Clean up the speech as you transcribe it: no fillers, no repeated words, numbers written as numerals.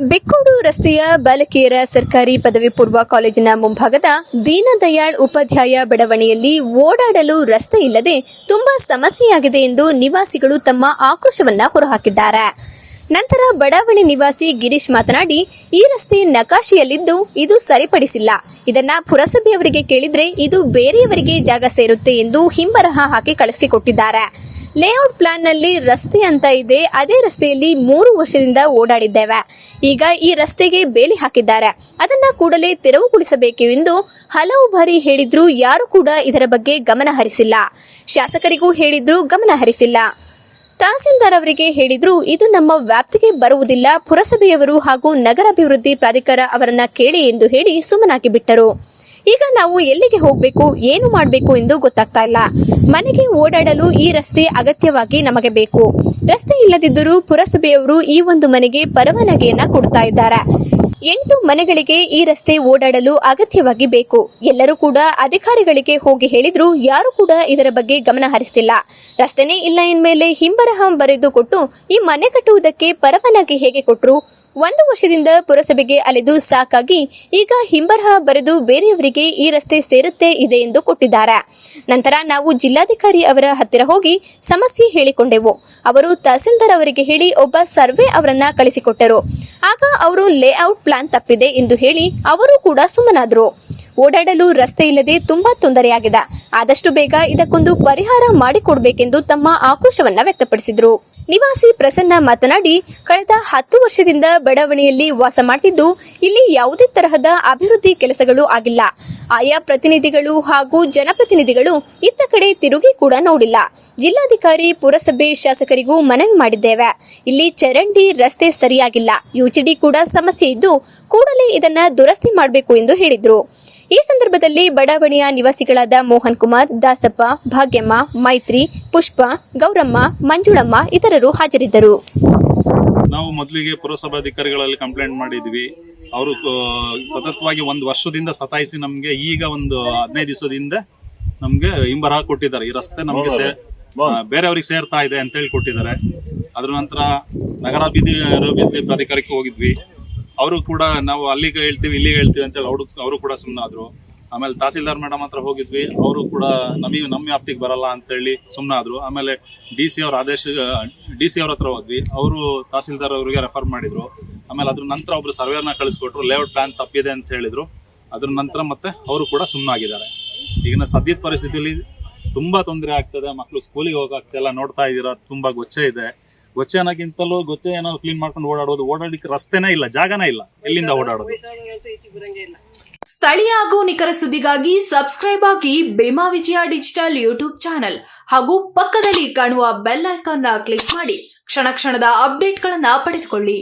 ಬೆಕ್ಕೋಡು ರಸ್ತೆಯ ಬಾಲಕಿಯರ ಸರ್ಕಾರಿ ಪದವಿ ಪೂರ್ವ ಕಾಲೇಜಿನ ಮುಂಭಾಗದ ದೀನದಯಾಳ್ ಉಪಾಧ್ಯಾಯ ಬಡಾವಣೆಯಲ್ಲಿ ಓಡಾಡಲು ರಸ್ತೆ ಇಲ್ಲದೆ ತುಂಬಾ ಸಮಸ್ಯೆಯಾಗಿದೆ ಎಂದು ನಿವಾಸಿಗಳು ತಮ್ಮ ಆಕ್ರೋಶವನ್ನ ಹೊರಹಾಕಿದ್ದಾರೆ. ನಂತರ ಬಡಾವಣೆ ನಿವಾಸಿ ಗಿರೀಶ್ ಮಾತನಾಡಿ, ಈ ರಸ್ತೆ ನಕಾಶೆಯಲ್ಲಿದ್ದು ಇದು ಸರಿಪಡಿಸಿಲ್ಲ. ಇದನ್ನ ಪುರಸಭೆಯವರಿಗೆ ಕೇಳಿದ್ರೆ ಇದು ಬೇರೆಯವರಿಗೆ ಜಾಗ ಸೇರುತ್ತೆ ಎಂದು ಹಿಂಬರಹ ಹಾಕಿ ಕಳಿಸಿಕೊಟ್ಟಿದ್ದಾರೆ. ಲೇಔಟ್ ಪ್ಲಾನ್ ನಲ್ಲಿ ರಸ್ತೆ ಅಂತ ಇದೆ. ಅದೇ ರಸ್ತೆಯಲ್ಲಿ 3 ವರ್ಷದಿಂದ ಓಡಾಡಿದ್ದೇವೆ. ಈಗ ಈ ರಸ್ತೆಗೆ ಬೇಲಿ ಹಾಕಿದ್ದಾರೆ. ಅದನ್ನ ಕೂಡಲೇ ತೆರವುಗೊಳಿಸಬೇಕು ಎಂದು ಹಲವು ಬಾರಿ ಹೇಳಿದ್ರು. ಯಾರು ಕೂಡ ಇದರ ಬಗ್ಗೆ ಗಮನ ಹರಿಸಿಲ್ಲ. ಶಾಸಕರಿಗೂ ಹೇಳಿದ್ರು, ಗಮನ ಹರಿಸಿಲ್ಲ. ತಹಸೀಲ್ದಾರ್ ಅವರಿಗೆ ಹೇಳಿದ್ರು, ಇದು ನಮ್ಮ ವ್ಯಾಪ್ತಿಗೆ ಬರುವುದಿಲ್ಲ. ಪುರಸಭೆಯವರು ಹಾಗೂ ನಗರಾಭಿವೃದ್ಧಿ ಪ್ರಾಧಿಕಾರ ಅವರನ್ನ ಕೇಳಿ ಎಂದು ಹೇಳಿ ಸುಮ್ಮನಾಗಿ ಬಿಟ್ಟರು. ಈಗ ನಾವು ಎಲ್ಲಿಗೆ ಹೋಗಬೇಕು, ಏನು ಮಾಡಬೇಕು ಎಂದು ಗೊತ್ತಾಗ್ತಾ ಇಲ್ಲ. ಮನೆಗೆ ಓಡಾಡಲು ಈ ರಸ್ತೆ ಅಗತ್ಯವಾಗಿ ನಮಗೆ ಬೇಕು. ರಸ್ತೆ ಇಲ್ಲದಿದ್ದರೂ ಪುರಸಭೆಯವರು ಈ ಒಂದು ಮನೆಗೆ ಪರವಾನಗಿಯನ್ನ ಕೊಡ್ತಾ ಇದ್ದಾರೆ. 8 ಮನೆಗಳಿಗೆ ಈ ರಸ್ತೆ ಓಡಾಡಲು ಅಗತ್ಯವಾಗಿ ಬೇಕು. ಎಲ್ಲರೂ ಕೂಡ ಅಧಿಕಾರಿಗಳಿಗೆ ಹೋಗಿ ಹೇಳಿದ್ರು, ಯಾರು ಕೂಡ ಇದರ ಬಗ್ಗೆ ಗಮನ ಹರಿಸ್ತಿಲ್ಲ. ರಸ್ತೆನೇ ಇಲ್ಲ ಎಂದ್ಮೇಲೆ ಹಿಂಬರಹ ಬರೆದು ಕೊಟ್ಟು ಈ ಮನೆ ಕಟ್ಟುವುದಕ್ಕೆ ಪರವಾನಗಿ ಹೇಗೆ ಕೊಟ್ರು? 1 ವರ್ಷದಿಂದ ಪುರಸಭೆಗೆ ಅಲೆದು ಸಾಕಾಗಿ ಈಗ ಹಿಂಬರಹ ಬರೆದು ಬೇರೆಯವರಿಗೆ ಈ ರಸ್ತೆ ಸೇರುತ್ತೆ ಇದೆ ಎಂದು ಕೊಟ್ಟಿದ್ದಾರೆ. ನಂತರ ನಾವು ಜಿಲ್ಲಾಧಿಕಾರಿ ಅವರ ಹತ್ತಿರ ಹೋಗಿ ಸಮಸ್ಯೆ ಹೇಳಿಕೊಂಡೆವು. ಅವರು ತಹಸೀಲ್ದಾರ್ ಅವರಿಗೆ ಹೇಳಿ ಒಬ್ಬ ಸರ್ವೆ ಅವರನ್ನ ಕಳಿಸಿಕೊಟ್ಟರು. ಆಗ ಅವರು ಲೇಔಟ್ ಪ್ಲಾನ್ ತಪ್ಪಿದೆ ಎಂದು ಹೇಳಿ ಅವರು ಕೂಡ ಸುಮ್ಮನಾದ್ರು. ಓಡಾಡಲು ರಸ್ತೆ ಇಲ್ಲದೆ ತುಂಬಾ ತೊಂದರೆಯಾಗಿದೆ. ಆದಷ್ಟು ಬೇಗ ಇದಕ್ಕೊಂದು ಪರಿಹಾರ ಮಾಡಿಕೊಡಬೇಕೆಂದು ತಮ್ಮ ಆಕ್ರೋಶವನ್ನ ವ್ಯಕ್ತಪಡಿಸಿದ್ರು. ನಿವಾಸಿ ಪ್ರಸನ್ನ ಮಾತನಾಡಿ, ಕಳೆದ 10 ವರ್ಷದಿಂದ ಬಡಾವಣೆಯಲ್ಲಿ ವಾಸ ಮಾಡ್ತಿದ್ದು ಇಲ್ಲಿ ಯಾವುದೇ ತರಹದ ಅಭಿವೃದ್ಧಿ ಕೆಲಸಗಳು ಆಗಿಲ್ಲ. ಆಯಾ ಪ್ರತಿನಿಧಿಗಳು ಹಾಗೂ ಜನಪ್ರತಿನಿಧಿಗಳು ಇತ್ತ ಕಡೆ ತಿರುಗಿ ಕೂಡ ನೋಡಿಲ್ಲ. ಜಿಲ್ಲಾಧಿಕಾರಿ, ಪುರಸಭೆ, ಶಾಸಕರಿಗೂ ಮನವಿ ಮಾಡಿದ್ದೇವೆ. ಇಲ್ಲಿ ಚರಂಡಿ ರಸ್ತೆ ಸರಿಯಾಗಿಲ್ಲ. ಯುಜಿಡಿ ಕೂಡ ಸಮಸ್ಯೆ ಇದ್ದು ಕೂಡಲೇ ಇದನ್ನ ದುರಸ್ತಿ ಮಾಡಬೇಕು ಎಂದು ಹೇಳಿದ್ರು. ಈ ಸಂದರ್ಭದಲ್ಲಿ ಬಡಾವಣೆಯ ನಿವಾಸಿಗಳಾದ ಮೋಹನ್ ಕುಮಾರ್, ದಾಸಪ್ಪ, ಭಾಗ್ಯಮ್ಮ, ಮೈತ್ರಿ, ಪುಷ್ಪ, ಗೌರಮ್ಮ, ಮಂಜುಳಮ್ಮ ಇತರರು ಹಾಜರಿದ್ದರು. ನಾವು ಮೊದಲಿಗೆ ಪುರಸಭಾಧಿಕಾರಿಗಳಲ್ಲಿ ಕಂಪ್ಲೇಂಟ್ ಮಾಡಿದ್ವಿ. ಅವರು ಸತತವಾಗಿ 1 ವರ್ಷದಿಂದ ಸತಾಯಿಸಿ ನಮ್ಗೆ ಈಗ ಒಂದು 15 ದಿವಸದಿಂದ ನಮ್ಗೆ ಹಿಂಬರಹ ಕೊಟ್ಟಿದ್ದಾರೆ. ಈ ರಸ್ತೆ ನಮ್ಗೆ ಬೇರೆಯವ್ರಿಗೆ ಸೇರ್ತಾ ಇದೆ ಅಂತ ಹೇಳಿ ಕೊಟ್ಟಿದ್ದಾರೆ. ಅದ್ರ ನಂತರ ನಗರಾಭಿವೃದ್ಧಿ ಪ್ರಾಧಿಕಾರಕ್ಕೆ ಹೋಗಿದ್ವಿ. ಅವರು ಕೂಡ ನಾವು ಅಲ್ಲಿಗೆ ಹೇಳ್ತೀವಿ ಇಲ್ಲಿಗೆ ಹೇಳ್ತೀವಿ ಅಂತೇಳಿ ಅವರು ಕೂಡ ಸುಮ್ಮನಾದ್ರು. ಆಮೇಲೆ ತಹಸೀಲ್ದಾರ್ ಮೇಡಮ್ ಹತ್ರ ಹೋಗಿದ್ವಿ. ಅವರು ಕೂಡ ನಮ್ಮ ವ್ಯಾಪ್ತಿಗೆ ಬರಲ್ಲ ಅಂತೇಳಿ ಸುಮ್ಮನಾದ್ರು. ಆಮೇಲೆ ಡಿ ಸಿ ಅವ್ರ ಹತ್ರ ಹೋದ್ವಿ. ಅವರು ತಹಸೀಲ್ದಾರ್ ಅವರಿಗೆ ರೆಫರ್ ಮಾಡಿದ್ರು. ಆಮೇಲೆ ಅದ್ರ ನಂತರ ಒಬ್ರು ಸರ್ವೇರ್ನ ಕಳಿಸ್ಕೊಟ್ರು. ಲೇಔಟ್ ಪ್ಲಾನ್ ತಪ್ಪಿದೆ ಅಂತ ಹೇಳಿದ್ರು. ಅದ್ರ ನಂತರ ಮತ್ತೆ ಅವರು ಕೂಡ ಸುಮ್ಮನಾಗಿದ್ದಾರೆ. ಈಗಿನ ಸದ್ಯದ ಪರಿಸ್ಥಿತಿಯಲ್ಲಿ ತುಂಬಾ ತೊಂದರೆ ಆಗ್ತದೆ. ಮಕ್ಕಳು ಸ್ಕೂಲಿಗೆ ಹೋಗಾಗ್ತಿಲ್ಲ. ನೋಡ್ತಾ ಇದ್ದೀರಾ, ತುಂಬಾ ಗೊಚ್ಚೆ ಇದೆ. ಗೊಚ್ಚೆ ಅನ್ನೋಕ್ಕಿಂತಲೂ ಗೊಚ್ಚೆ ಏನೋ ಕ್ಲೀನ್ ಮಾಡ್ಕೊಂಡು ಓಡಾಡಲಿಕ್ಕೆ ರಸ್ತೆನೇ ಇಲ್ಲ, ಜಾಗನೇ ಇಲ್ಲ. ಎಲ್ಲಿಂದ ಓಡಾಡೋದು? ಸ್ಥಳೀಯ ಹಾಗೂ ನಿಖರ ಸುದ್ದಿಗಾಗಿ ಸಬ್ಸ್ಕ್ರೈಬ್ ಆಗಿ ಬೇಮಾ ವಿಜಯ ಡಿಜಿಟಲ್ ಯೂಟ್ಯೂಬ್ ಚಾನೆಲ್ ಹಾಗೂ ಪಕ್ಕದಲ್ಲಿ ಕಾಣುವ ಬೆಲ್ ಐಕಾನ್ ಕ್ಲಿಕ್ ಮಾಡಿ ಕ್ಷಣ ಕ್ಷಣದ ಅಪ್ಡೇಟ್ಗಳನ್ನು ಪಡೆದುಕೊಳ್ಳಿ.